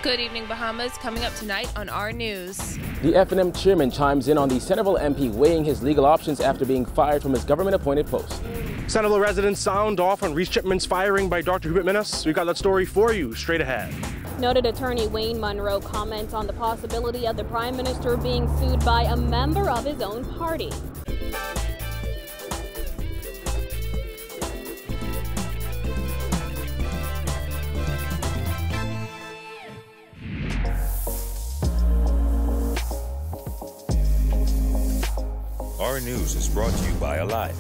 Good evening, Bahamas. Coming up tonight on our news. The Fnm Chairman chimes in on the Centerville MP weighing his legal options after being fired from his government-appointed post. Centerville residents sound off on Reese Chipman's firing by Dr. Hubert Minnis. We've got that story for you straight ahead. Noted attorney Wayne Monroe comments on the possibility of the Prime Minister being sued by a member of his own party. Our news is brought to you by Alive.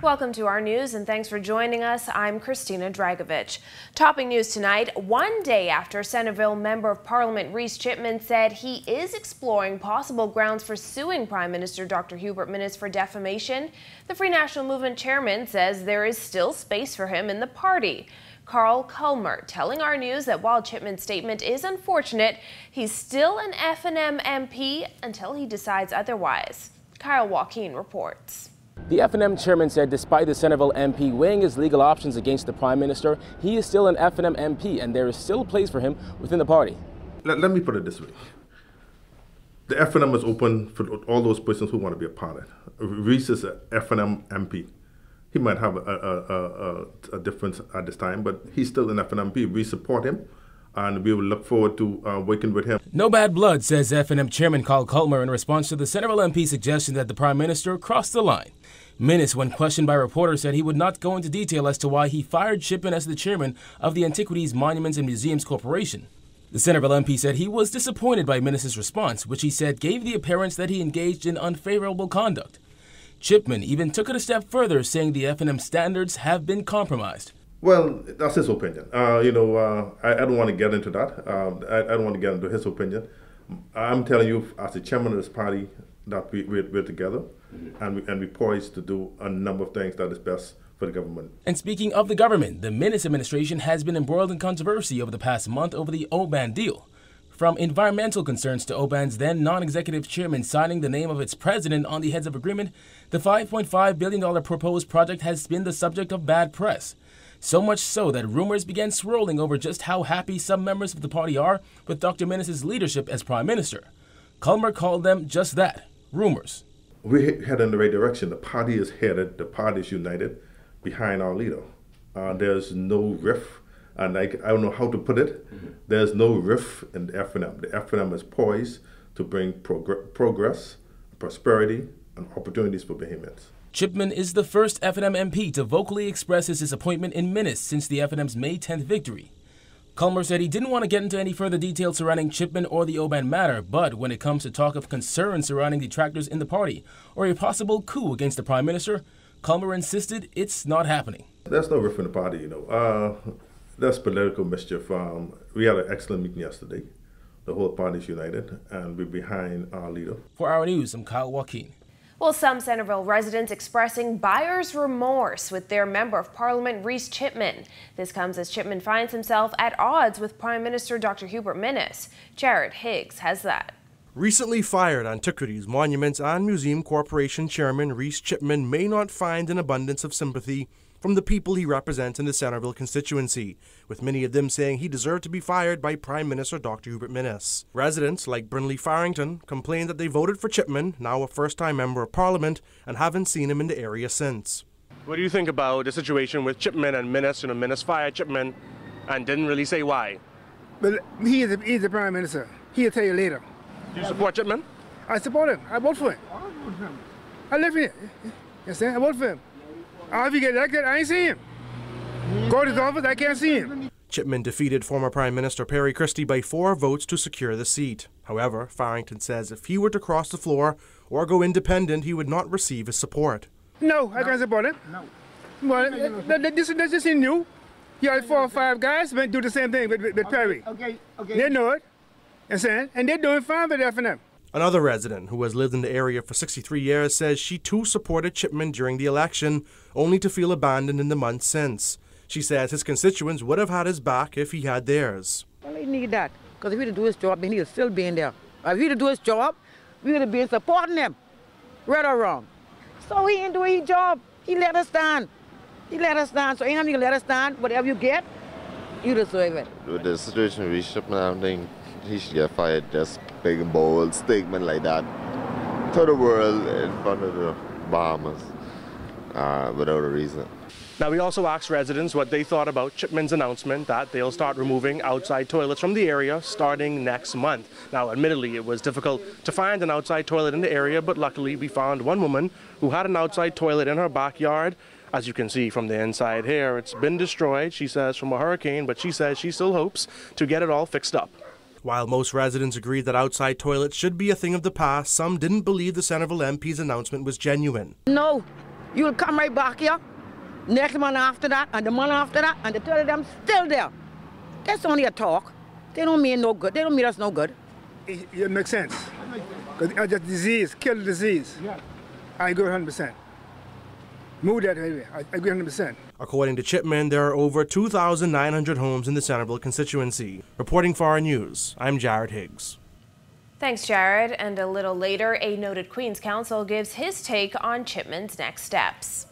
Welcome to our news and thanks for joining us. I'm Christina Dragovich. Topping news tonight, one day after Centerville Member of Parliament Reese Chipman said he is exploring possible grounds for suing Prime Minister Dr. Hubert Minnis for defamation, the Free National Movement chairman says there is still space for him in the party. Carl Culmer telling our news that while Chipman's statement is unfortunate, he's still an Fnm MP until he decides otherwise. Kyle Joaquin reports. The Fnm chairman said despite the Centerville MP weighing his legal options against the Prime Minister, he is still an Fnm MP and there is still a place for him within the party. Let me put it this way. The Fnm is open for all those persons who want to be a part of it. Reese is an Fnm MP. He might have a difference at this time, but he's still an FNMP. We support him, and we will look forward to working with him. No bad blood, says Fnm Chairman Carl Culmer in response to the Centerville MP's suggestion that the Prime Minister crossed the line. Minnis, when questioned by reporters, said he would not go into detail as to why he fired Chipman as the chairman of the Antiquities, Monuments and Museums Corporation. The Centerville MP said he was disappointed by Minnis' response, which he said gave the appearance that he engaged in unfavorable conduct. Chipman even took it a step further, saying the Fnm standards have been compromised. Well, that's his opinion. I don't want to get into that. I don't want to get into his opinion. I'm telling you, as the chairman of this party, that we're together, and we're poised to do a number of things that is best for the government. And speaking of the government, the Minnis administration has been embroiled in controversy over the past month over the OBAN deal. From environmental concerns to OBAN's then non-executive chairman signing the name of its president on the heads of agreement, the $5.5 billion proposed project has been the subject of bad press. So much so that rumors began swirling over just how happy some members of the party are with Dr. Minnis' leadership as Prime Minister. Culmer called them just that, rumors. We're heading in the right direction. The party is headed, the party is united behind our leader. There's no rift. And I don't know how to put it. There's no rift in the Fnm. The Fnm is poised to bring progress, prosperity, and opportunities for Bahamians. Chipman is the first Fnm MP to vocally express his disappointment in Minnis since the Fnm's May 10th victory. Culmer said he didn't want to get into any further details surrounding Chipman or the OBAN matter, but when it comes to talk of concerns surrounding detractors in the party or a possible coup against the Prime Minister, Culmer insisted it's not happening. There's no rift in the party, That's political mischief. We had an excellent meeting yesterday. The whole party is united, and we're behind our leader. For our news, I'm Kyle Joaquin. Well, some Centerville residents expressing buyer's remorse with their Member of Parliament Reese Chipman. This comes as Chipman finds himself at odds with Prime Minister Dr. Hubert Minnis. Jared Higgs has that. Recently fired Antiquities, Monuments and Museum Corporation Chairman Reese Chipman may not find an abundance of sympathy from the people he represents in the Centerville constituency, with many of them saying he deserved to be fired by Prime Minister Dr. Hubert Minnis. Residents like Brinley Farrington complained that they voted for Chipman, now a first-time Member of Parliament, and haven't seen him in the area since. What do you think about the situation with Chipman and Minnis? Minnis fired Chipman and didn't really say why. But he's the Prime Minister. He'll tell you later. Do you support Chipman? I support him. I vote for him. I live here. Yes, sir. I vote for him. If he get elected, I ain't see him. Go to his office, I can't see him. Chipman defeated former Prime Minister Perry Christie by 4 votes to secure the seat. However, Farrington says if he were to cross the floor or go independent, he would not receive his support. No, I can't support him. No. Well, this is new. He had 4 or 5 guys who do the same thing with Perry. Okay. They know it, and they're doing fine with Fnm. Another resident who has lived in the area for 63 years says she too supported Chipman during the election, only to feel abandoned in the months since. She says his constituents would have had his back if he had theirs. Well, he need that, because if he would do his job, then he would still be in there. If he would do his job, we would have been supporting him, right or wrong. So he ain't doing his job. He let us stand. He let us stand. So ain't nothing to let us stand. Whatever you get, You deserve it. With the situation with Chipman, I don't think he should get fired. Just big and bold statement like that to the world in front of the Bahamas without a reason. Now, we also asked residents what they thought about Chipman's announcement that they'll start removing outside toilets from the area starting next month. Now, admittedly, it was difficult to find an outside toilet in the area, but luckily we found one woman who had an outside toilet in her backyard. As you can see from the inside here, it's been destroyed, she says, from a hurricane, but she says she still hopes to get it all fixed up. While most residents agreed that outside toilets should be a thing of the past, some didn't believe the Centerville MP's announcement was genuine. No, you'll come right back here. Next month after that, and the month after that, and the two of them still there. That's only a talk. They don't mean no good. They don't mean us no good. It makes sense. Because the disease, kill the disease. Yeah. I agree 100%. Move that area. I agree 100%. According to Chipman, there are over 2,900 homes in the Centerville constituency. Reporting for our news, I'm Jared Higgs. Thanks, Jared. And a little later, a noted Queens counsel gives his take on Chipman's next steps.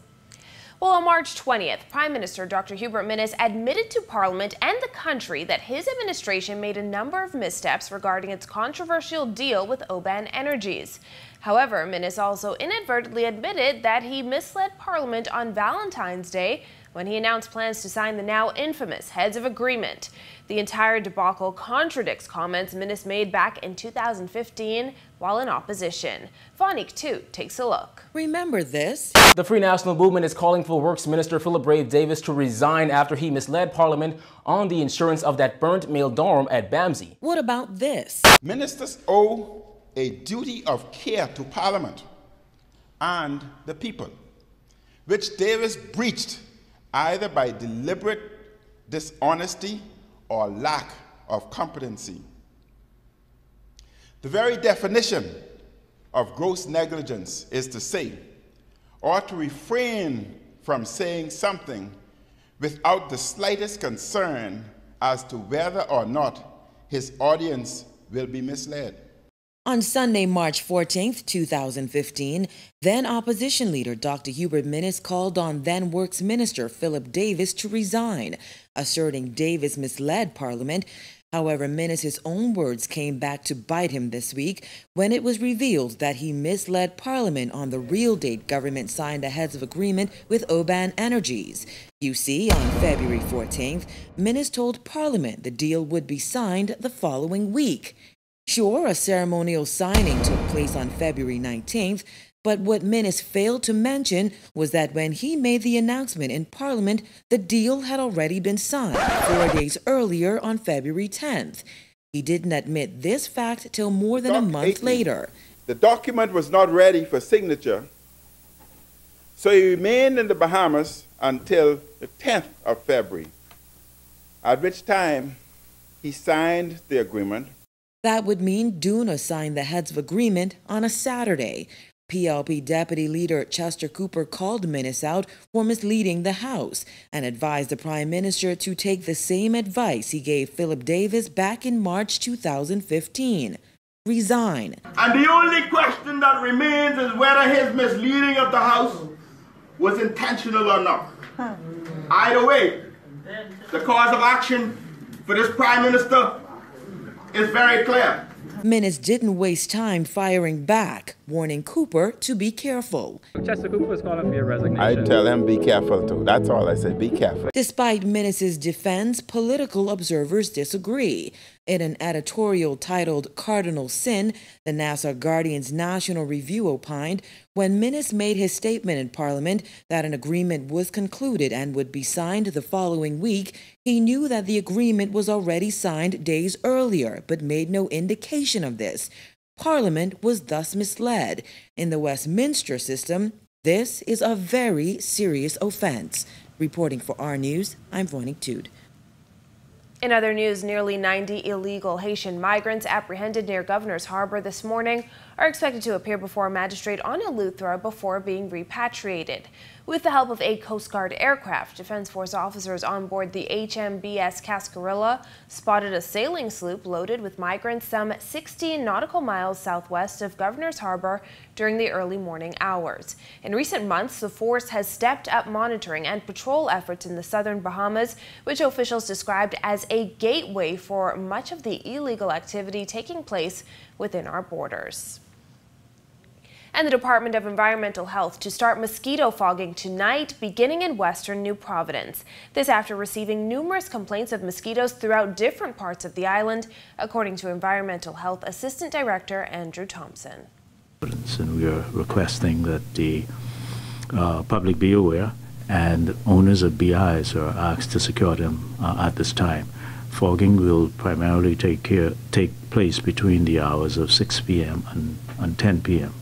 Well, on March 20th, Prime Minister Dr. Hubert Minnis admitted to Parliament and the country that his administration made a number of missteps regarding its controversial deal with Oban Energies. However, Minnis also inadvertently admitted that he misled Parliament on Valentine's Day when he announced plans to sign the now infamous Heads of Agreement. The entire debacle contradicts comments Minnis made back in 2015 while in opposition. Vonique, too, takes a look. Remember this? The Free National Movement is calling for Works Minister Philip Davis to resign after he misled Parliament on the insurance of that burnt male dorm at Bamsey. What about this? Ministers owe a duty of care to Parliament and the people, which Davis breached either by deliberate dishonesty or lack of competency. The very definition of gross negligence is to say, or to refrain from saying something without the slightest concern as to whether or not his audience will be misled. On Sunday, March 14th, 2015, then opposition leader Dr. Hubert Minnis called on then Works Minister Philip Davis to resign, asserting Davis misled Parliament. However, Minnis' own words came back to bite him this week when it was revealed that he misled Parliament on the real date government signed a Heads of Agreement with Oban Energies. You see, on February 14th, Minnis told Parliament the deal would be signed the following week. Sure, a ceremonial signing took place on February 19th, but what Minnis failed to mention was that when he made the announcement in Parliament, the deal had already been signed 4 days earlier on February 10th. He didn't admit this fact till more than a month later. The document was not ready for signature, so he remained in the Bahamas until the 10th of February, at which time he signed the agreement. That would mean Duna signed the Heads of Agreement on a Saturday. PLP Deputy Leader Chester Cooper called Minnis out for misleading the House and advised the Prime Minister to take the same advice he gave Philip Davis back in March 2015. Resign. And the only question that remains is whether his misleading of the House was intentional or not. Either way, the course of action for this Prime Minister is very clear. Minnis didn't waste time firing back, warning Cooper to be careful. Chester Cooper was calling for your resignation. I tell him be careful too. That's all I say, be careful. Despite Minnis' defense, political observers disagree. In an editorial titled Cardinal Sin, the Nassau Guardian's National Review opined, when Minnis made his statement in Parliament that an agreement was concluded and would be signed the following week, he knew that the agreement was already signed days earlier, but made no indication of this. Parliament was thus misled. In the Westminster system, this is a very serious offense. Reporting for our News, I'm Vonique Tude. In other news, nearly 90 illegal Haitian migrants apprehended near Governor's Harbor this morning are expected to appear before a magistrate on Eleuthera before being repatriated. With the help of a Coast Guard aircraft, Defense Force officers on board the HMBS Cascarilla spotted a sailing sloop loaded with migrants some 16 nautical miles southwest of Governor's Harbor during the early morning hours. In recent months, the force has stepped up monitoring and patrol efforts in the southern Bahamas, which officials described as a gateway for much of the illegal activity taking place within our borders. And the Department of Environmental Health to start mosquito fogging tonight, beginning in western New Providence. This after receiving numerous complaints of mosquitoes throughout different parts of the island, according to Environmental Health Assistant Director Andrew Thompson. And we are requesting that the public be aware, and owners of BIs are asked to secure them at this time. Fogging will primarily take place between the hours of 6 p.m. and 10 p.m.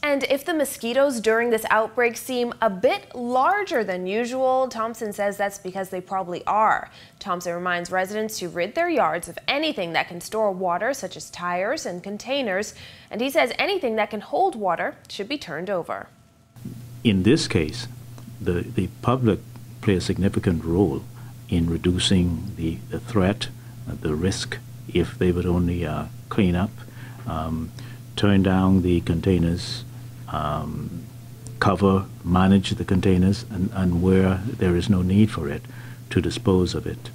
And if the mosquitoes during this outbreak seem a bit larger than usual, Thompson says that's because they probably are. Thompson reminds residents to rid their yards of anything that can store water, such as tires and containers, and he says anything that can hold water should be turned over. In this case, the public play a significant role in reducing the threat, the risk, if they would only clean up, turn down the containers, cover, manage the containers, and where there is no need for it, to dispose of it.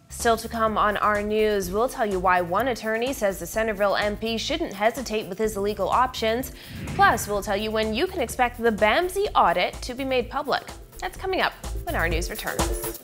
Still to come on our news, we'll tell you why one attorney says the Centerville MP shouldn't hesitate with his legal options. Plus, we'll tell you when you can expect the BAMSI audit to be made public. That's coming up when our news returns.